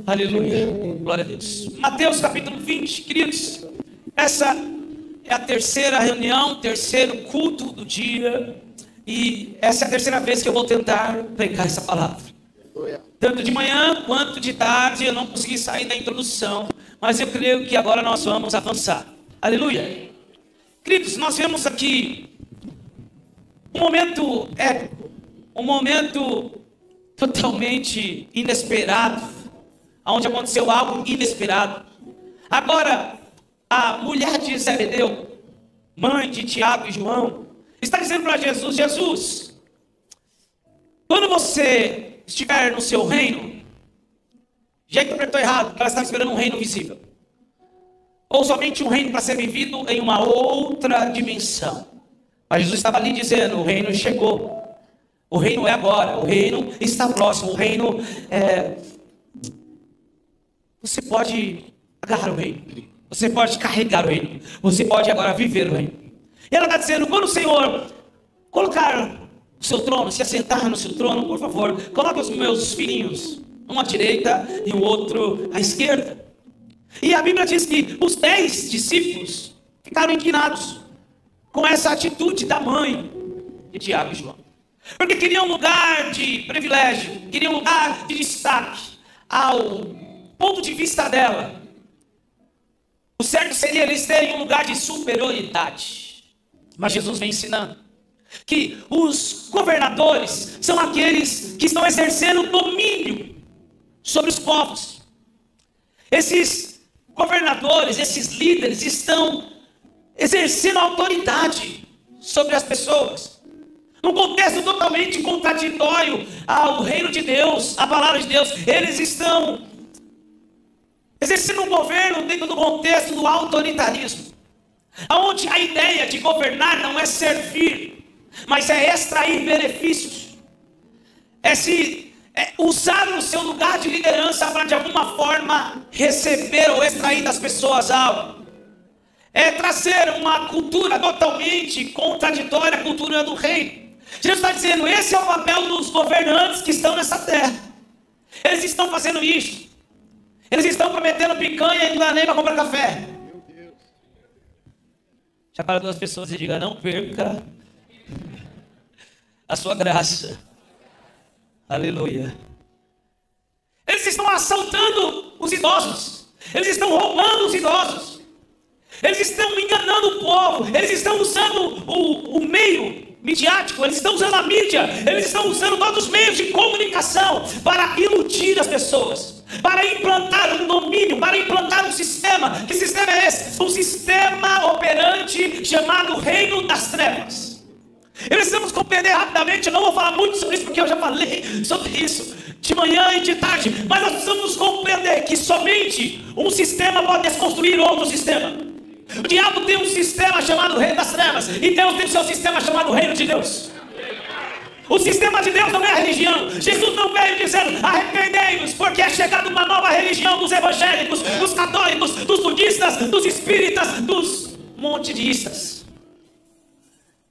Aleluia. Glória a Deus. Mateus capítulo 20, queridos. Essa é a terceira reunião, terceiro culto do dia. E essa é a terceira vez que eu vou tentar pregar essa palavra. Tanto de manhã quanto de tarde eu não consegui sair da introdução. Mas eu creio que agora nós vamos avançar. Aleluia. Queridos, nós vemos aqui um momento épico. Um momento totalmente inesperado, onde aconteceu algo inesperado. Agora, a mulher de Zebedeu, mãe de Tiago e João, está dizendo para Jesus: Jesus, quando você estiver no seu reino, já interpretou errado, ela estava esperando um reino visível, ou somente um reino para ser vivido em uma outra dimensão. Mas Jesus estava ali dizendo: o reino chegou. O reino é agora, o reino está próximo, o reino é... Você pode agarrar o reino, você pode carregar o reino, você pode agora viver o reino. E ela está dizendo: quando o Senhor colocar o seu trono, se assentar no seu trono, por favor, coloque os meus filhinhos, um à direita e o outro à esquerda. E a Bíblia diz que os 10 discípulos ficaram indignados com essa atitude da mãe de Tiago e João. Porque queriam um lugar de privilégio, queriam um lugar de destaque. Ao ponto de vista dela, o certo seria eles terem um lugar de superioridade. Mas Jesus vem ensinando que os governadores são aqueles que estão exercendo domínio sobre os povos. Esses governadores, esses líderes estão exercendo autoridade sobre as pessoas. Num contexto totalmente contraditório ao reino de Deus, à palavra de Deus. Eles estão exercendo um governo dentro do contexto do autoritarismo, onde a ideia de governar não é servir, mas é extrair benefícios, usar o seu lugar de liderança para de alguma forma receber ou extrair das pessoas algo. É trazer uma cultura totalmente contraditória à cultura do reino. Jesus está dizendo: esse é o papel dos governantes que estão nessa terra. Eles estão fazendo isso. Eles estão prometendo picanha e não nem para comprar café. Já para duas pessoas e diga: não perca a sua graça. Aleluia. Eles estão assaltando os idosos. Eles estão roubando os idosos. Eles estão enganando o povo. Eles estão usando o meio midiático, eles estão usando a mídia, eles estão usando todos os meios de comunicação para iludir as pessoas, para implantar um domínio, para implantar um sistema. Que sistema é esse? Um sistema operante chamado Reino das Trevas. E precisamos compreender rapidamente. Eu não vou falar muito sobre isso porque eu já falei sobre isso de manhã e de tarde, mas nós precisamos compreender que somente um sistema pode desconstruir outro sistema. O diabo tem um sistema chamado Reino das Trevas, e Deus tem o seu sistema chamado Reino de Deus. O sistema de Deus não é a religião. Jesus não veio dizendo: arrependei-vos, porque é chegada uma nova religião dos evangélicos, dos católicos, dos budistas, dos espíritas, dos montidistas.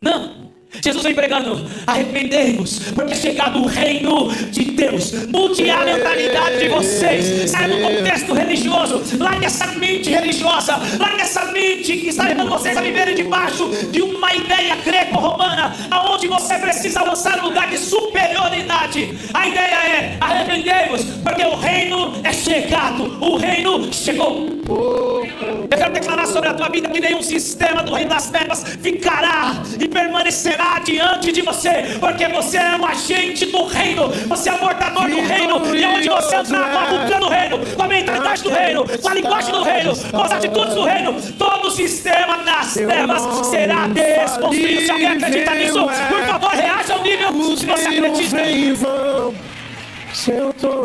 Não. Jesus vem pregando: arrependei-vos, porque é chegado o reino de Deus. Mude a mentalidade de vocês. Sai do contexto religioso. Largue essa mente religiosa. Largue essa mente que está levando vocês a viverem debaixo de uma ideia greco-romana, aonde você precisa alcançar um lugar de superioridade. A ideia é: arrependei-vos, porque o reino é chegado. O reino chegou. Eu quero declarar sobre a tua vida que nenhum sistema do reino das trevas ficará e permanecerá diante de você, porque você é um agente do reino, você é um portador do reino, e onde você entrar com a cultura do reino, com a mentalidade do reino, com a linguagem do reino, com as atitudes do reino, todo o sistema das trevas será desconstruído. Se alguém acredita nisso, por favor, reaja ao nível se você acredita.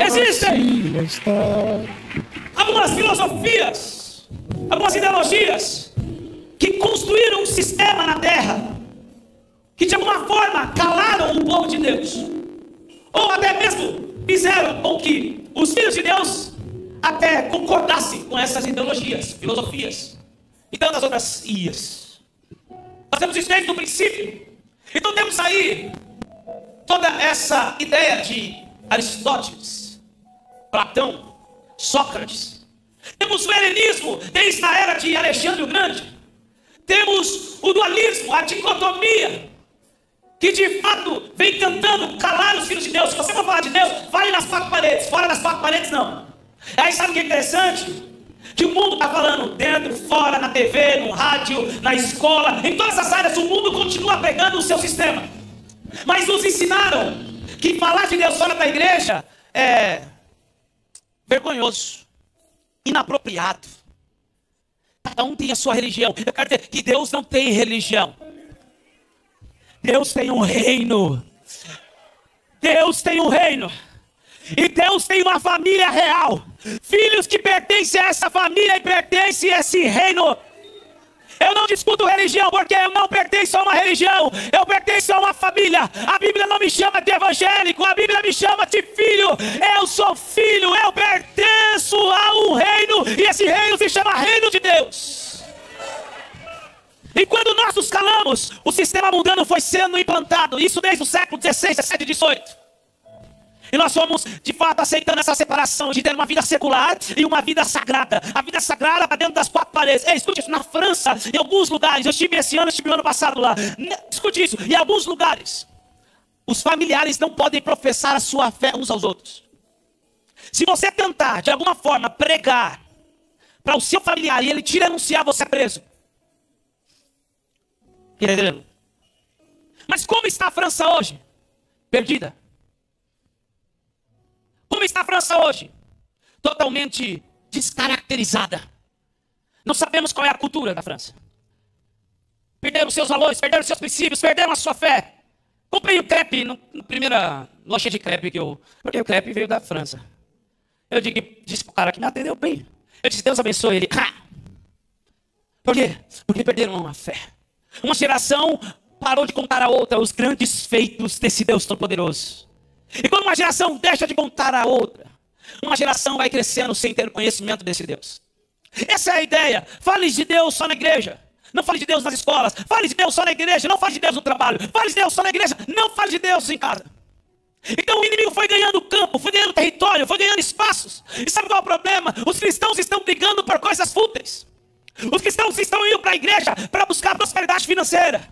Existem algumas filosofias, algumas ideologias que construíram um sistema na terra que de alguma forma calaram o povo de Deus, ou até mesmo fizeram com que os filhos de Deus até concordassem com essas ideologias, filosofias e tantas outras ias. Nós temos isso desde o princípio. Então temos aí toda essa ideia de Aristóteles, Platão, Sócrates. Temos o helenismo, desde a era de Alexandre o Grande. Temos o dualismo, a dicotomia, que de fato vem tentando calar os filhos de Deus. Se você for falar de Deus, fale nas quatro paredes. Fora das quatro paredes, não. Aí sabe o que é interessante? Que o mundo está falando dentro, fora, na TV, no rádio, na escola. Em todas as áreas, o mundo continua pregando o seu sistema. Mas nos ensinaram que falar de Deus fora da igreja é vergonhoso, inapropriado. Cada um tem a sua religião. Eu quero dizer que Deus não tem religião. Deus tem um reino. Deus tem um reino. E Deus tem uma família real. Filhos que pertencem a essa família e pertencem a esse reino. Eu não discuto religião, porque eu não pertenço a uma religião. Eu pertenço a uma família. A Bíblia não me chama de evangélico. A Bíblia me chama de filho. Eu sou filho. Eu pertenço a um reino. E esse reino se chama Reino de Deus. E quando nós nos calamos, o sistema mundano foi sendo implantado. Isso desde o século XVI, XVII e XVIII. E nós fomos, de fato, aceitando essa separação de ter uma vida secular e uma vida sagrada. A vida sagrada está dentro das quatro paredes. Ei, escute isso, na França, em alguns lugares, eu estive esse ano, estive no ano passado lá. Escute isso, em alguns lugares, os familiares não podem professar a sua fé uns aos outros. Se você tentar, de alguma forma, pregar para o seu familiar e ele te denunciar, você é preso. Entendeu? Mas como está a França hoje? Perdida. Como está a França hoje? Totalmente descaracterizada. Não sabemos qual é a cultura da França. Perderam seus valores, perderam seus princípios, perderam a sua fé. Comprei o crepe na primeira loja de crepe que eu... Porque o crepe veio da França. Eu disse para o cara que me atendeu bem. Eu disse, Deus abençoe ele. Por quê? Porque perderam a fé. Uma geração parou de contar a outra os grandes feitos desse Deus Todo-Poderoso. E quando uma geração deixa de contar a outra, uma geração vai crescendo sem ter conhecimento desse Deus. Essa é a ideia. Fale de Deus só na igreja. Não fale de Deus nas escolas. Fale de Deus só na igreja. Não fale de Deus no trabalho. Fale de Deus só na igreja. Não fale de Deus em casa. Então o inimigo foi ganhando campo, foi ganhando território, foi ganhando espaços. E sabe qual é o problema? Os cristãos estão brigando por coisas fúteis. Os cristãos estão indo para a igreja para buscar prosperidade financeira.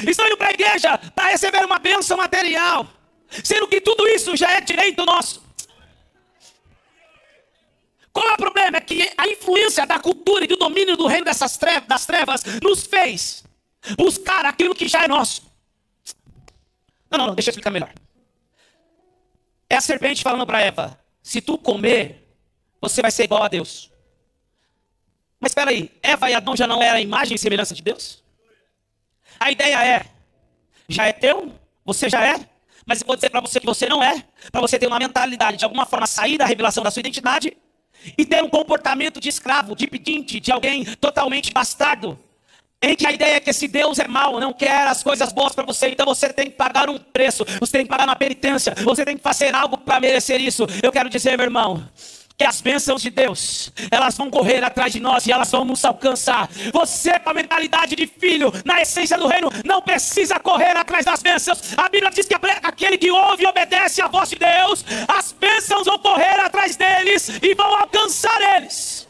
Estão indo para a igreja para receber uma bênção material. Sendo que tudo isso já é direito nosso. Qual é o problema? É que a influência da cultura e do domínio do reino das trevas nos fez buscar aquilo que já é nosso. Não, deixa eu explicar melhor. É a serpente falando para Eva, se tu comer, você vai ser igual a Deus. Mas espera aí, Eva e Adão já não eram a imagem e semelhança de Deus? A ideia é, já é teu, você já é, mas eu vou dizer para você que você não é, para você ter uma mentalidade, de alguma forma sair da revelação da sua identidade e ter um comportamento de escravo, de pedinte, de alguém totalmente bastardo, em que a ideia é que esse Deus é mau, não quer as coisas boas para você, então você tem que pagar um preço, você tem que pagar uma penitência, você tem que fazer algo para merecer isso. Eu quero dizer, meu irmão, que as bênçãos de Deus, elas vão correr atrás de nós e elas vão nos alcançar. Você com a mentalidade de filho, na essência do reino, não precisa correr atrás das bênçãos. A Bíblia diz que aquele que ouve e obedece à voz de Deus, as bênçãos vão correr atrás deles e vão alcançar eles.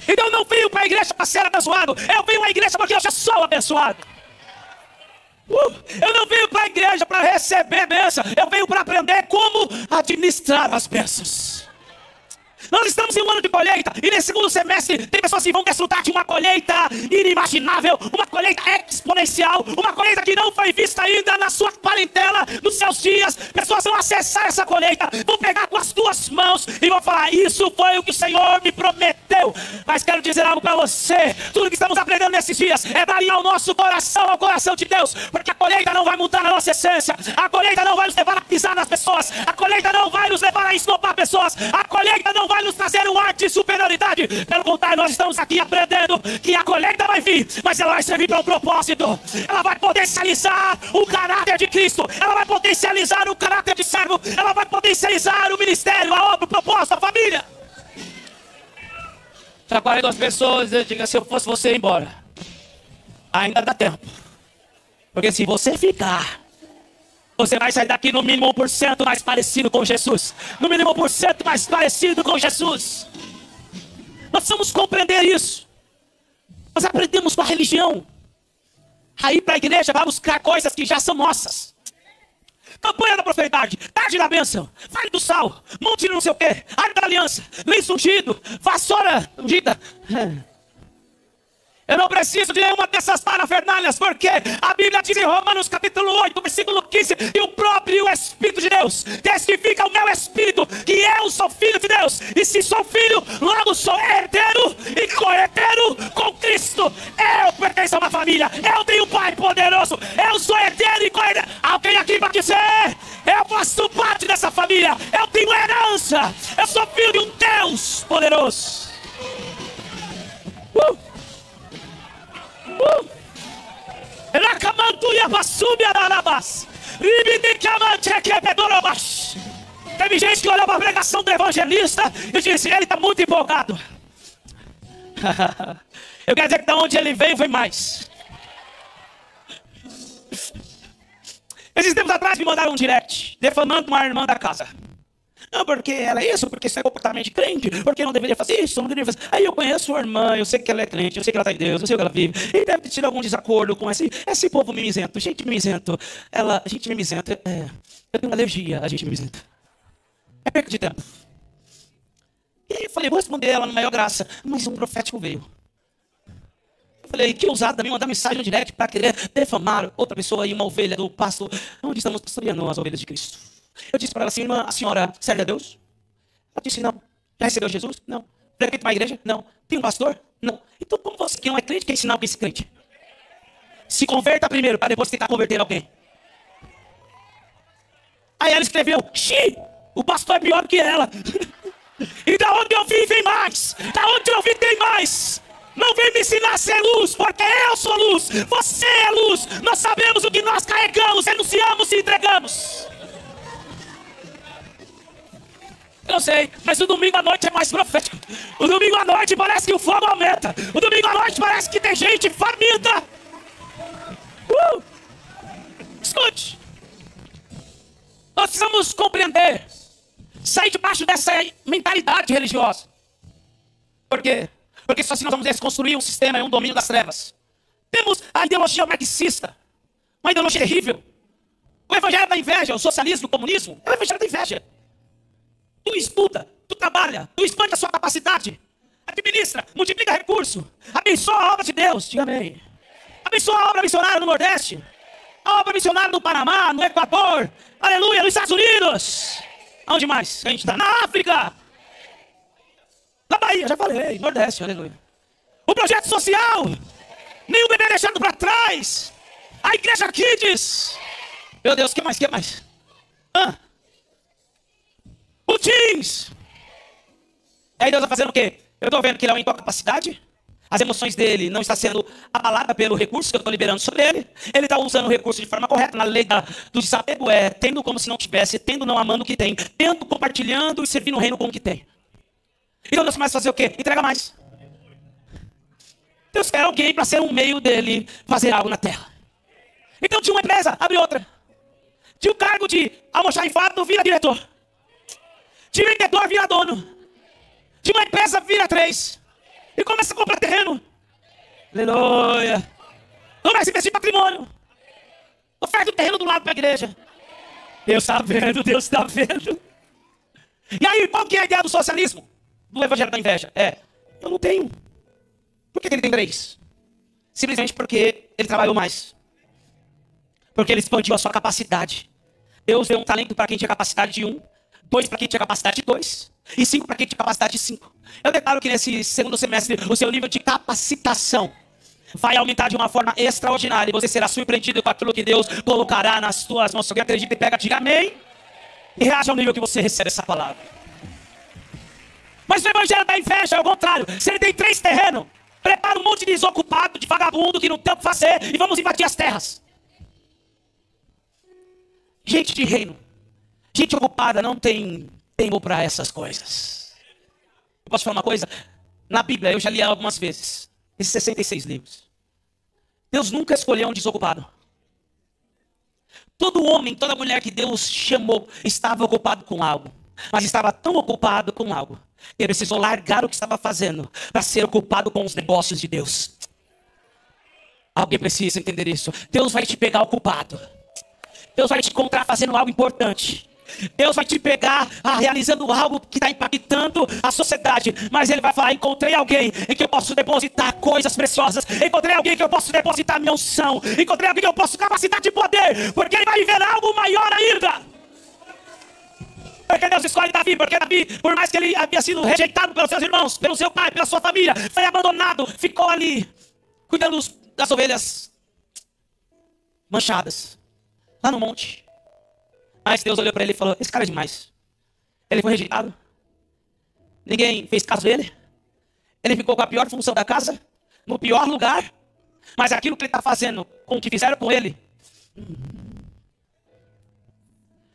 Então eu não venho para a igreja para ser abençoado, eu venho à igreja porque eu já sou abençoado. Eu não venho para a igreja para receber bênção, eu venho para aprender como administrar as bênçãos. Nós estamos em um ano de colheita, e nesse segundo semestre tem pessoas que vão desfrutar de uma colheita inimaginável, uma colheita exponencial, uma colheita que não foi vista ainda na sua parentela, nos seus dias. Pessoas vão acessar essa colheita, vão pegar com as duas mãos e vão falar, isso foi o que o Senhor me prometeu. Mas quero dizer algo para você, tudo que estamos aprendendo nesses dias é dar ao nosso coração, ao coração de Deus, porque a colheita não vai mudar a nossa essência, a colheita não vai nos levar a pisar nas pessoas, a colheita não vai nos levar a esnobrar pessoas, a colheita não vai nos trazer um ar de superioridade. Pelo contrário, nós estamos aqui aprendendo que a colheita vai vir, mas ela vai servir para um propósito. Ela vai potencializar o caráter de Cristo, ela vai potencializar o caráter de servo, ela vai potencializar o ministério, a obra, o propósito, a família. Já 42 pessoas, eu digo, se eu fosse você ir embora, ainda dá tempo, porque se você ficar, Você vai sair daqui no mínimo 1% mais parecido com Jesus. No mínimo 1% mais parecido com Jesus. Nós precisamos compreender isso. Nós aprendemos com a religião a ir para a igreja para buscar coisas que já são nossas. Campanha da prosperidade, tarde da bênção, vale do sal, monte não sei o quê, árvore da aliança, lenço ungido, vassoura ungida. Eu não preciso de nenhuma dessas parafernálias, porque a Bíblia diz em Romanos capítulo 8, versículo 15, que o próprio Espírito de Deus testifica o meu Espírito, que eu sou filho de Deus, e se sou filho, logo sou herdeiro e co-herdeiro com Cristo. Eu pertenço a uma família, eu tenho um Pai poderoso, eu sou herdeiro e co-herdeiro. Alguém aqui vai dizer, eu faço parte dessa família, eu tenho herança, eu sou filho de um Deus poderoso. Teve gente que olhou para a pregação do evangelista e disse, ele está muito empolgado. Eu quero dizer que de onde ele veio foi mais. Esses tempos atrás me mandaram um direct defamando uma irmã da casa. Não, porque ela é isso, porque isso é comportamento de crente, porque não deveria fazer isso, não deveria fazer. Aí eu conheço a irmã, eu sei que ela é crente, eu sei que ela está em Deus, eu sei que ela vive. E deve ter tido algum desacordo com esse povo mimizento. Gente mimizento, gente mimizenta, eu tenho uma alergia a gente mimizenta. É perca de tempo. E aí eu falei, vou responder ela na maior graça, mas um profético veio. Eu falei, que ousado também mandar mensagem no direct para querer defamar outra pessoa e uma ovelha do pasto, onde estamos pastoreando as ovelhas de Cristo. Eu disse para ela assim, irmã, a senhora serve a Deus? Ela disse, não. Já recebeu Jesus? Não. Frequenta uma igreja? Não. Tem um pastor? Não. Então como você que não é crente quer ensinar alguém a ser crente? Se converta primeiro, para depois tentar converter alguém. Aí ela escreveu, xiii, o pastor é pior que ela. E da onde eu vim, vem mais. Da onde eu vim, tem mais. Não vem me ensinar a ser luz, porque eu sou luz. Você é luz. Nós sabemos o que nós carregamos, renunciamos e entregamos. Eu não sei, mas o domingo à noite é mais profético. O domingo à noite parece que o fogo aumenta. O domingo à noite parece que tem gente faminta. Escute. Nós precisamos compreender. Sair debaixo dessa mentalidade religiosa. Por quê? Porque só assim nós vamos desconstruir um sistema e um domínio das trevas. Temos a ideologia marxista. Uma ideologia terrível. O evangelho da inveja, o socialismo, o comunismo. É o evangelho da inveja. Tu estuda, tu trabalha, tu expande a sua capacidade, administra, multiplica recurso, abençoa a obra de Deus, diga amém. Abençoa a obra missionária no Nordeste, a obra missionária no Panamá, no Equador, aleluia, nos Estados Unidos. Onde mais? A gente está na África, na Bahia, já falei, Nordeste, aleluia. O projeto social, nenhum bebê deixado para trás, a igreja Kids. Meu Deus, o que mais, que mais? O Teams. Aí Deus está fazendo o quê? Eu estou vendo que ele aumentou a capacidade. As emoções dele não estão sendo abaladas pelo recurso que eu estou liberando sobre ele. Ele está usando o recurso de forma correta. Na lei do desapego é tendo como se não tivesse, tendo não amando o que tem, tendo compartilhando e servindo o reino com o que tem. Então Deus começa a fazer o quê? Entrega mais. Deus quer alguém para ser um meio dele fazer algo na terra. Então tinha uma empresa, abre outra. Tinha o cargo de almoxarifado, vira diretor. De vendedor vira dono. De uma empresa vira 3. E começa a comprar terreno. Aleluia. Começa a investir em patrimônio. Oferta o terreno do lado para a igreja. Deus está vendo, Deus está vendo. E aí, qual que é a ideia do socialismo? Do evangelho da inveja? Eu não tenho. Por que ele tem 3? Simplesmente porque ele trabalhou mais. Porque ele expandiu a sua capacidade. Deus deu um talento para quem tinha capacidade de 1. 2 para quem tinha capacidade de 2. E 5 para quem tinha capacidade de 5. Eu declaro que nesse segundo semestre o seu nível de capacitação vai aumentar de uma forma extraordinária. E você será surpreendido com aquilo que Deus colocará nas suas mãos. Se alguém acredita e pega, diga amém. E reaja ao nível que você recebe essa palavra. Mas o evangelho da inveja é o contrário. Se ele tem 3 terrenos, prepara um monte de desocupado, de vagabundo que não tem o que fazer e vamos invadir as terras. Gente de reino. Gente ocupada não tem tempo para essas coisas. Eu posso falar uma coisa? Na Bíblia, eu já li algumas vezes. Esses 66 livros. Deus nunca escolheu um desocupado. Todo homem, toda mulher que Deus chamou estava ocupado com algo. Mas estava tão ocupado com algo que ele precisou largar o que estava fazendo para ser ocupado com os negócios de Deus. Alguém precisa entender isso. Deus vai te pegar ocupado. Deus vai te encontrar fazendo algo importante. Deus vai te pegar realizando algo que está impactando a sociedade. Mas Ele vai falar, encontrei alguém em que eu posso depositar coisas preciosas. Encontrei alguém que eu posso depositar minha unção. Encontrei alguém que eu posso capacitar de poder. Porque Ele vai viver algo maior ainda. Porque Deus escolhe Davi, porque Davi, por mais que ele havia sido rejeitado pelos seus irmãos, pelo seu pai, pela sua família, foi abandonado, ficou ali, cuidando das ovelhas manchadas, lá no monte. Mas Deus olhou para ele e falou, esse cara é demais. Ele foi rejeitado, ninguém fez caso dele, ele ficou com a pior função da casa, no pior lugar, mas aquilo que ele está fazendo, com o que fizeram com ele.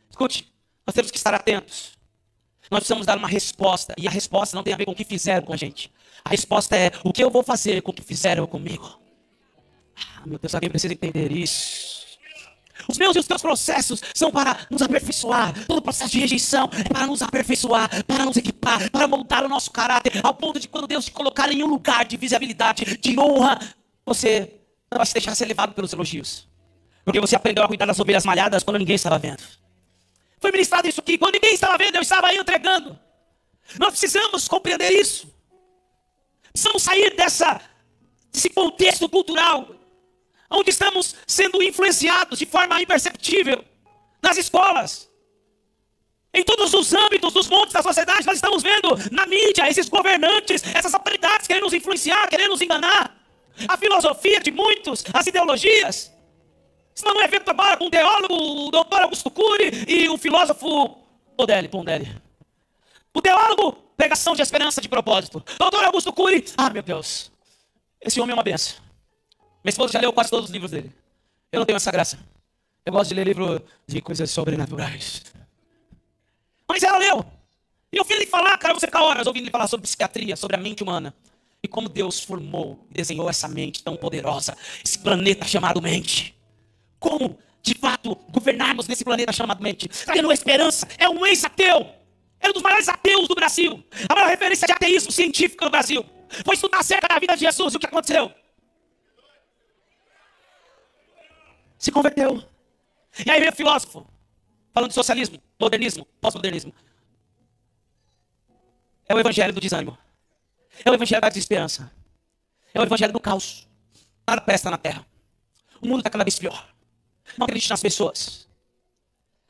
Escute. Nós temos que estar atentos. Nós precisamos dar uma resposta. E a resposta não tem a ver com o que fizeram com a gente. A resposta é o que eu vou fazer com o que fizeram comigo. Meu Deus, alguém precisa entender isso. Os meus e os teus processos são para nos aperfeiçoar. Todo processo de rejeição é para nos aperfeiçoar, para nos equipar, para moldar o nosso caráter, ao ponto de quando Deus te colocar em um lugar de visibilidade, de honra, você não vai se deixar ser levado pelos elogios. Porque você aprendeu a cuidar das ovelhas malhadas quando ninguém estava vendo. Foi ministrado isso aqui. Quando ninguém estava vendo, eu estava aí entregando. Nós precisamos compreender isso. Precisamos sair desse contexto cultural, onde estamos sendo influenciados de forma imperceptível. Nas escolas, em todos os âmbitos dos montes da sociedade, nós estamos vendo na mídia esses governantes, essas autoridades querendo nos influenciar, querendo nos enganar. A filosofia de muitos, as ideologias. Estamos num evento agora com o teólogo, o doutor Augusto Cury e o filósofo Pondelli. O teólogo, pregação de esperança de propósito. Doutor Augusto Cury, meu Deus, esse homem é uma benção. Minha esposa já leu quase todos os livros dele. Eu não tenho essa graça. Eu gosto de ler livro de coisas sobrenaturais. Mas ela leu. E eu ouvi ele falar, cara, você fica horas ouvindo ele falar sobre psiquiatria, sobre a mente humana. E como Deus formou e desenhou essa mente tão poderosa, esse planeta chamado mente. Como, de fato, governarmos nesse planeta chamado mente. Trazendo esperança. É um ex-ateu. É um dos maiores ateus do Brasil. A maior referência de ateísmo científico no Brasil. Foi estudar acerca da vida de Jesus. E o que aconteceu? Se converteu. E aí veio o filósofo. Falando de socialismo, modernismo, pós-modernismo. É o evangelho do desânimo. É o evangelho da desesperança. É o evangelho do caos. Nada presta na terra. O mundo está cada vez pior. Não acredite nas pessoas.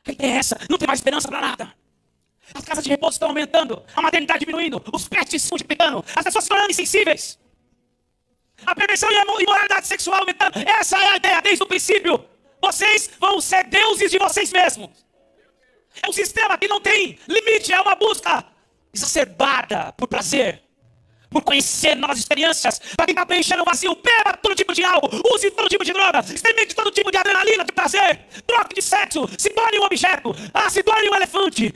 A ideia é essa. Não tem mais esperança para nada. As casas de repouso estão aumentando. A maternidade diminuindo. Os pets se multiplicando. As pessoas se tornando insensíveis. A perversão e a imoralidade sexual aumentando. Essa é a ideia desde o princípio. Vocês vão ser deuses de vocês mesmos. É um sistema que não tem limite. É uma busca exacerbada por prazer. Por conhecer novas experiências, para quem está preenchendo o vazio, beba todo tipo de álcool, use todo tipo de droga, experimente todo tipo de adrenalina, de prazer, troque de sexo, se torne um objeto, se torne um elefante.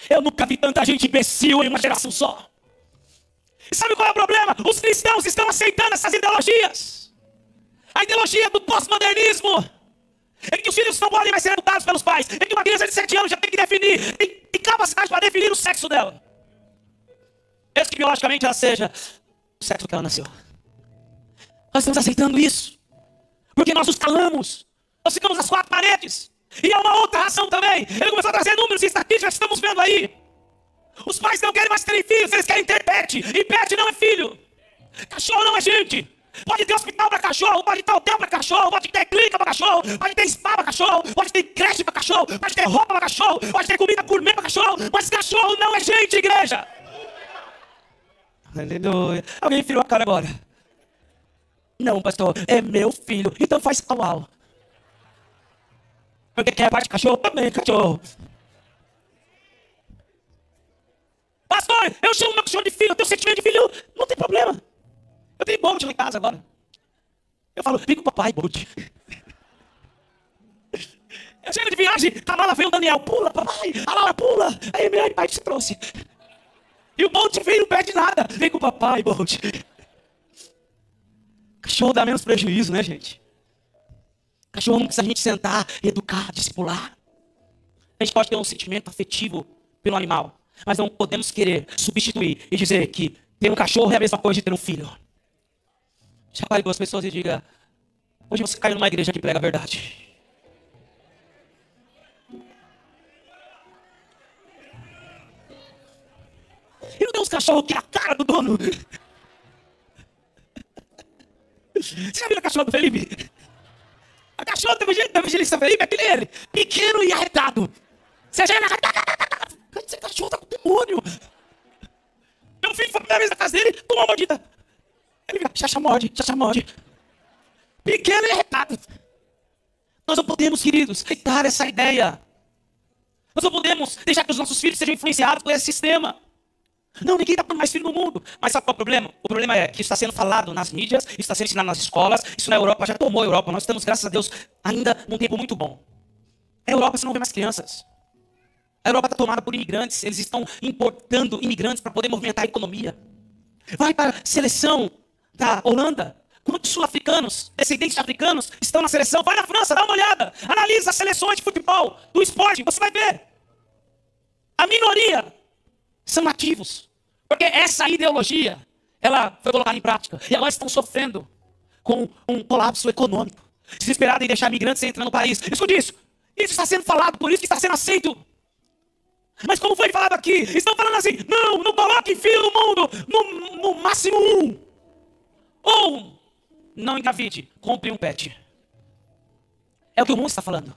Eu nunca vi tanta gente imbecil em uma geração só. E sabe qual é o problema? Os cristãos estão aceitando essas ideologias. A ideologia do pós-modernismo, em que os filhos não podem mais ser educados pelos pais, em que uma criança de 7 anos já tem que definir, tem capacidade para definir o sexo dela. Mesmo que biologicamente ela seja o sexo que ela nasceu. Nós estamos aceitando isso. Porque nós nos calamos. Nós ficamos nas 4 paredes. E há uma outra razão também. Ele começou a trazer números e estatísticas que estamos vendo aí. Os pais não querem mais terem filhos, eles querem ter pet. E pet não é filho. Cachorro não é gente. Pode ter hospital para cachorro, pode ter hotel para cachorro, pode ter clínica para cachorro, pode ter spa para cachorro, pode ter creche para cachorro, pode ter roupa para cachorro, pode ter comida gourmet para cachorro. Mas cachorro não é gente, igreja. Aleluia. Alguém virou a cara agora. Não, pastor, é meu filho. Então faz uau. Porque quer a parte de cachorro? Também, cachorro. Pastor, eu chamo meu cachorro de filho, eu tenho sentimento de filho. Não tem problema. Eu tenho Bolt lá em casa agora. Eu falo, vem com o papai, Bolt. Eu chego de viagem, a Lala veio o Daniel, pula, papai. A Lala pula. Aí meu pai te trouxe. E o Bolt veio, não perde nada. Vem com o papai, Bolt. Cachorro dá menos prejuízo, né, gente? Cachorro não precisa a gente sentar, educar, discipular. A gente pode ter um sentimento afetivo pelo animal, mas não podemos querer substituir e dizer que ter um cachorro é a mesma coisa de ter um filho. Já fale com as pessoas e diga: hoje você caiu numa igreja que prega a verdade. E não tem uns cachorros que é a cara do dono. Você já viu a cachorra do Felipe? A cachorra do evangelista Felipe é aquele pequeno e arretado. Você já esse cachorro tá com demônio. Meu filho foi a primeira vez na casa dele, tomou uma mordida. Ele fica, chacha morde. Pequeno e arretado. Nós não podemos, queridos, aceitar essa ideia. Nós não podemos deixar que os nossos filhos sejam influenciados por esse sistema. Não, ninguém dá por mais filho no mundo. Mas sabe qual é o problema? O problema é que isso está sendo falado nas mídias, isso está sendo ensinado nas escolas, isso na Europa já tomou a Europa. Nós estamos, graças a Deus, ainda num tempo muito bom. Na Europa você não vê mais crianças. A Europa está tomada por imigrantes, eles estão importando imigrantes para poder movimentar a economia. Vai para a seleção da Holanda. Quantos sul-africanos, descendentes de africanos, estão na seleção? Vai na França, dá uma olhada. Analisa as seleções de futebol, do esporte, você vai ver. A minoria são nativos. Porque essa ideologia, ela foi colocada em prática. E agora estão sofrendo com um colapso econômico. Desesperado em deixar imigrantes entrando no país. Escute isso. Isso está sendo falado, por isso que está sendo aceito. Mas como foi falado aqui, estão falando assim: não coloque filho no mundo, no máximo um. Ou não engravide, compre um pet. É o que o mundo está falando.